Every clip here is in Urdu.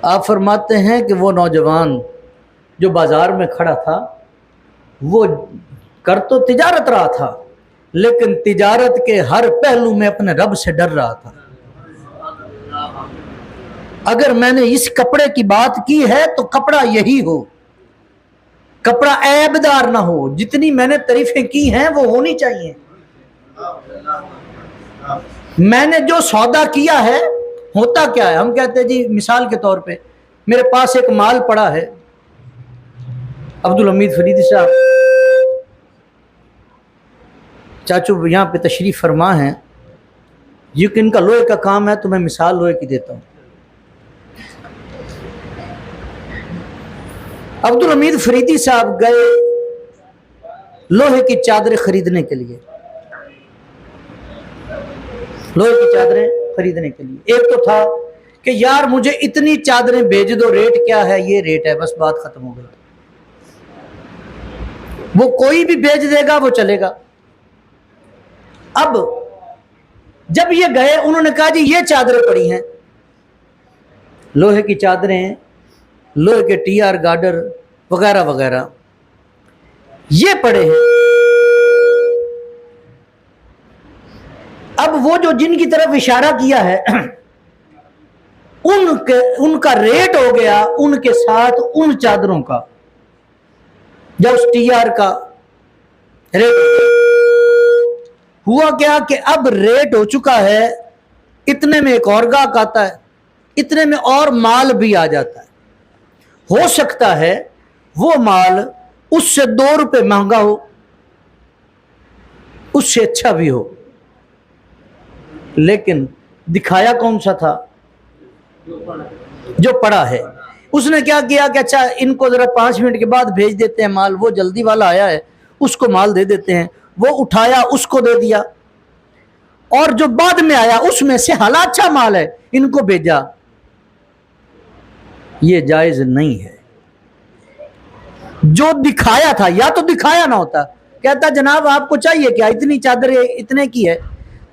آپ فرماتے ہیں کہ وہ نوجوان جو بازار میں کھڑا تھا وہ کر تو تجارت رہا تھا، لیکن تجارت کے ہر پہلو میں اپنے رب سے ڈر رہا تھا۔ اگر میں نے اس کپڑے کی بات کی ہے تو کپڑا یہی ہو، کپڑا عیب دار نہ ہو، جتنی میں نے تعریفیں کی ہیں وہ ہونی چاہیے۔ میں نے جو سودا کیا ہے ہوتا کیا ہے، ہم کہتے ہیں جی مثال کے طور پہ میرے پاس ایک مال پڑا ہے، عبدالحمید فریدی صاحب چاچو یہاں پہ تشریف فرما ہیں، یہ کہ ان کا لوہے کا کام ہے تو میں مثال لوہے کی دیتا ہوں۔ عبدالحمید فریدی صاحب گئے لوہے کی چادریں خریدنے کے لیے، لوہے کی چادریں خریدنے کے لیے۔ ایک تو تھا کہ یار مجھے اتنی چادریں بھیج دو، ریٹ کیا ہے؟ یہ ریٹ ہے، بس بات ختم ہو گئی۔ وہ کوئی بھی بھیج دے گا وہ چلے گا۔ اب جب یہ گئے انہوں نے کہا جی یہ چادریں پڑی ہیں، لوہے کی چادریں، لوہے کے ٹی آر گارڈر وغیرہ وغیرہ یہ پڑے ہیں۔ اب وہ جو جن کی طرف اشارہ کیا ہے ان کا ریٹ ہو گیا ان کے ساتھ ان چادروں کا، جب اس ٹی آر کا ریٹ ہوا کیا کہ اب ریٹ ہو چکا ہے، اتنے میں ایک اور گاہک آتا ہے، اتنے میں اور مال بھی آ جاتا ہے۔ ہو سکتا ہے وہ مال اس سے 2 روپے مہنگا ہو، اس سے اچھا بھی ہو، لیکن دکھایا کون سا تھا؟ جو پڑا ہے۔ اس نے کیا کیا کہ اچھا ان کو ذرا 5 منٹ کے بعد بھیج دیتے ہیں مال، وہ جلدی والا آیا ہے اس کو مال دے دیتے ہیں، وہ اٹھایا اس کو دے دیا، اور جو بعد میں آیا اس میں سے حالا اچھا مال ہے ان کو بھیجا۔ یہ جائز نہیں ہے۔ جو دکھایا تھا یا تو دکھایا نہ ہوتا، کہتا جناب آپ کو چاہیے کیا، اتنی چادر اتنے کی ہے،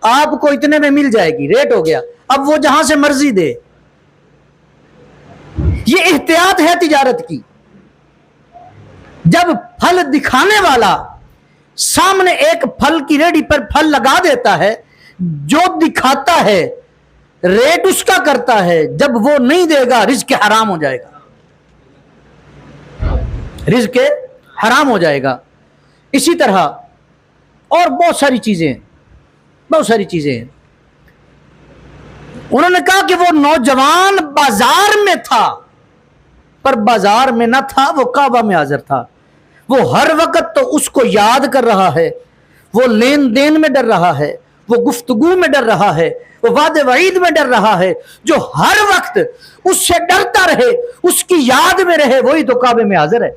آپ کو اتنے میں مل جائے گی، ریٹ ہو گیا، اب وہ جہاں سے مرضی دے۔ یہ احتیاط ہے تجارت کی۔ جب پھل دکھانے والا سامنے ایک پھل کی ریڈی پر پھل لگا دیتا ہے، جو دکھاتا ہے ریٹ اس کا کرتا ہے، جب وہ نہیں دے گا رزق حرام ہو جائے گا، رزق حرام ہو جائے گا۔ اسی طرح اور بہت ساری چیزیں ہیں۔ انہوں نے کہا کہ وہ نوجوان بازار میں تھا، پر بازار میں نہ تھا، وہ کعبہ میں حاضر تھا۔ وہ ہر وقت تو اس کو یاد کر رہا ہے، وہ لین دین میں ڈر رہا ہے، وہ گفتگو میں ڈر رہا ہے، وہ وعد وعید میں ڈر رہا ہے۔ جو ہر وقت اس سے ڈرتا رہے، اس کی یاد میں رہے، وہی تو کعبے میں حاضر ہے۔